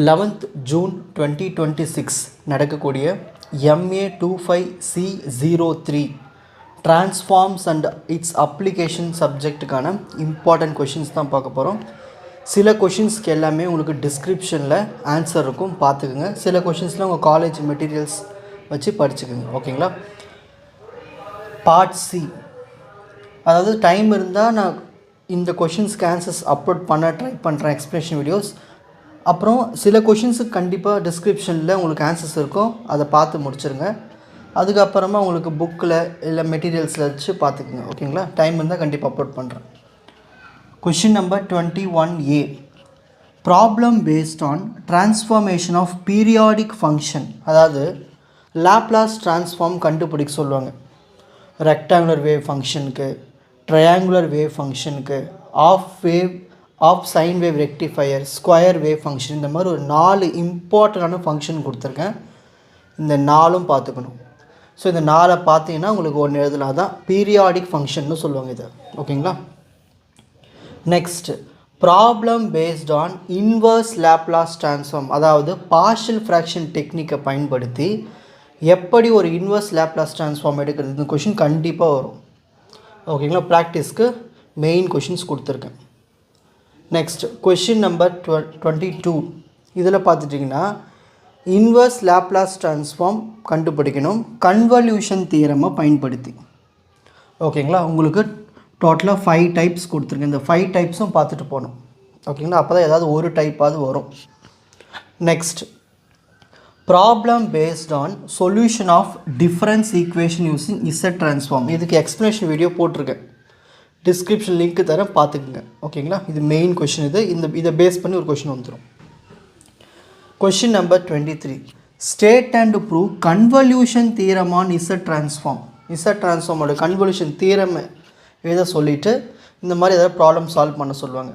11th June 2026 நடக்கக்கூடிய MA 25C03 Transforms and its application சப்ஜெக்ட்டுக்கான important questions தான் பார்க்க போகிறோம். சில கொஷின்ஸ்க்கு எல்லாமே உங்களுக்கு டிஸ்கிரிப்ஷனில் ஆன்சர் இருக்கும், பார்த்துக்குங்க. சில கொஷின்ஸில் உங்கள் காலேஜ் மெட்டீரியல்ஸ் வச்சு படிச்சுக்குங்க, ஓகேங்களா. பார்ட் சி, அதாவது டைம் இருந்தால் நான் இந்த கொஷின்ஸ்க்கு ஆன்சர்ஸ் அப்லோட் பண்ண ட்ரை பண்ணுறேன், எக்ஸ்ப்ளனேஷன் வீடியோஸ். அப்புறம் சில கொஷின்ஸுக்கு கண்டிப்பாக டிஸ்கிரிப்ஷனில் உங்களுக்கு ஆன்சர்ஸ் இருக்கும், அதை பார்த்து முடிச்சுருங்க. அதுக்கப்புறமா உங்களுக்கு புக்கில் இல்லை மெட்டீரியல்ஸில் வச்சு பார்த்துக்குங்க, ஓகேங்களா. டைம் இருந்தால் கண்டிப்பாக அப்லோட் பண்ணுறேன். Question number 21A, problem based on transformation of periodic function. அதாவது லாப்லாஸ் ட்ரான்ஸ்ஃபார்ம் கண்டுபிடிக்க சொல்லுவாங்க. ரெக்டாங்குலர் வேவ் ஃபங்க்ஷனுக்கு, ட்ரையாங்குலர் வேவ் ஃபங்க்ஷனுக்கு, of sine wave rectifier, square wave function, இந்த மாதிரி ஒரு 4 இம்பார்ட்டண்டான ஃபங்க்ஷன் கொடுத்துருக்கேன். இந்த 4ம் பார்த்துக்கணும். ஸோ இந்த 4 பார்த்தீங்கன்னா உங்களுக்கு ஒன்று எழுதலாம், தான் பீரியாடிக் ஃபங்க்ஷன்னு சொல்லுவாங்க இதை, ஓகேங்களா. Next, problem based on inverse Laplace transform. அதாவது பார்ஷியல் ஃப்ராக்ஷன் டெக்னிக்கை பயன்படுத்தி எப்படி ஒரு இன்வர்ஸ் லாப்லாஸ் ட்ரான்ஸ்ஃபார்ம் எடுக்கிறது, இந்த கொஷின் கண்டிப்பாக வரும், ஓகேங்களா. ப்ராக்டிஸ்க்கு மெயின் கொஷின்ஸ் கொடுத்துருக்கேன். Next, question number 22. இதில் பார்த்துட்டிங்கன்னா இன்வர்ஸ் லாப்லாஸ் ட்ரான்ஸ்ஃபார்ம் கண்டுபிடிக்கணும் கன்வல்யூஷன் தியரமை பயன்படுத்தி, ஓகேங்களா. உங்களுக்கு டோட்டலாக 5 டைப்ஸ் கொடுத்துருக்கேன். இந்த 5 டைப்ஸும் பார்த்துட்டு போகணும், ஓகேங்களா. அப்போ தான் ஏதாவது ஒரு டைப்பாவது வரும். Next, problem based on solution of difference equation using Z transform. இதுக்கு எக்ஸ்ப்ளனேஷன் வீடியோ போட்டிருக்கேன், டிஸ்கிரிப்ஷன் லிங்க் தரேன், பார்த்துக்குங்க, ஓகேங்களா. இது மெயின் கொஷின். இதை பேஸ் பண்ணி ஒரு கொஷின் வந்துடும். Question number 23, state and prove convolution theorem on Z transform. Z ட்ரான்ஸ்ஃபார்மோட கன்வல்யூஷன் தியரம் எழுத சொல்லிவிட்டு இந்த மாதிரி ஏதாவது ப்ராப்ளம் சால்வ் பண்ண சொல்லுவாங்க.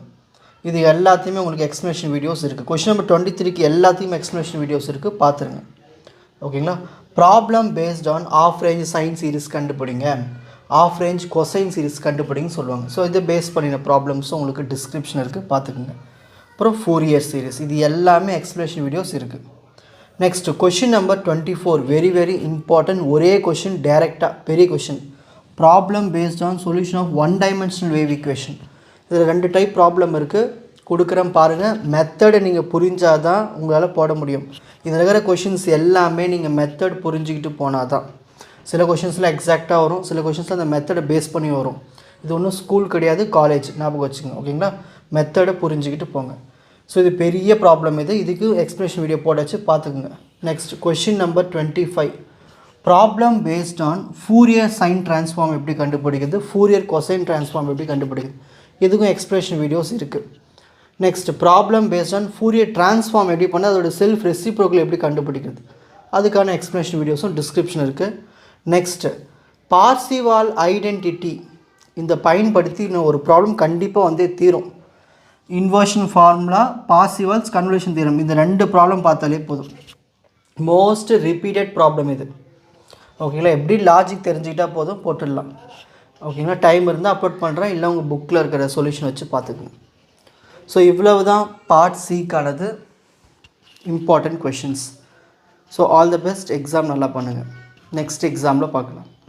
இது எல்லாத்தையுமே உங்களுக்கு எக்ஸ்ப்ளனேஷன் வீடியோஸ் இருக்குது. கொஷின் நம்பர் 23க்கு எல்லாத்தையும் எக்ஸ்ப்ளனேஷன் வீடியோஸ் இருக்குது, பார்த்துருங்க, ஓகேங்களா. Problem based on half range sine series கண்டுபிடிங்க, ஆஃப் ரேஞ்ச் கொசைன் சீரிஸ் கண்டுபிடிங்கன்னு சொல்லுவாங்க. ஸோ இதை பேஸ் பண்ணின ப்ராப்ளம்ஸும் உங்களுக்கு டிஸ்கிரிப்ஷன் இருக்குது, பார்த்துக்குங்க. அப்புறம் ஃபோரியர் சீரிஸ், இது எல்லாமே எக்ஸ்ப்ளனேஷன் வீடியோஸ் இருக்குது. Next, question number 24, very very important. ஒரே கொஷின் டைரெக்டாக பெரிய question. Problem based on solution of one dimensional wave equation. இதில் 2 டைப் ப்ராப்ளம் இருக்குது, கொடுக்குறேன் பாருங்கள். மெத்தடை நீங்கள் புரிஞ்சால் தான் உங்களால் போட முடியும். இதில் இருக்கிற கொஷின்ஸ் எல்லாமே நீங்கள் மெத்தட் புரிஞ்சுக்கிட்டு போனால் தான். சில கொஷின்ஸில் எக்ஸாக்டாக வரும், சில கொஷின்ஸில் அந்த மெத்தடை பேஸ் பண்ணி வரும். இது ஒன்றும் ஸ்கூல் கிடையாது, காலேஜ், ஞாபகம் வச்சுங்க, ஓகேங்களா. மெத்தடை புரிஞ்சுக்கிட்டு போங்க. ஸோ இது பெரிய ப்ராப்ளம். இதுக்கு எக்ஸ்ப்ளனேஷன் வீடியோ போட்டாச்சு, பார்த்துக்குங்க. Next, question number 25, problem based on Fourier sine transform எப்படி கண்டுபிடிக்கிறது, ஃபூரியர் கொசைன் ட்ரான்ஸ்ஃபார்ம் எப்படி கண்டுபிடிக்கிறது, இதுக்கும் எக்ஸ்ப்ளனேஷன் வீடியோஸ் இருக்குது. Next, problem based on Fourier transform எப்படி பண்ணால் அதோட செல்ஃப் ரெசிப்ரோக்கல் எப்படி கண்டுபிடிக்கிறது, அதுக்கான எக்ஸ்ப்ளனேஷன் வீடியோஸும் டிஸ்கிரிப்ஷன் இருக்குது. நெக்ஸ்ட்டு, பார்சிவால் ஐடென்டிட்டி இந்த பயன்படுத்தி இன்னும் ஒரு ப்ராப்ளம் கண்டிப்பாக வந்தே தீரும். இன்வர்ஷன் ஃபார்முலா, பார்சிவால்ஸ் கன்வல்யூஷன் தியரம், இந்த 2 ப்ராப்ளம் பார்த்தாலே போதும். மோஸ்ட் ரிப்பீட்டட் ப்ராப்ளம் இது, ஓகேங்களா. எப்படி லாஜிக் தெரிஞ்சுக்கிட்டால் போதும், போட்டுடலாம், ஓகேங்களா. டைம் இருந்தால் அப்லோட் பண்ணுறேன், இல்லை உங்கள் புக்கில் இருக்கிற சொல்யூஷன் வச்சு பார்த்துக்கணும். ஸோ இவ்வளவு தான் பார்ட் சிக்கானது important questions. So all the best, exam நல்லா பண்ணுங்கள். நெக்ஸ்ட் எக்ஸாமில் பார்க்கலாம்.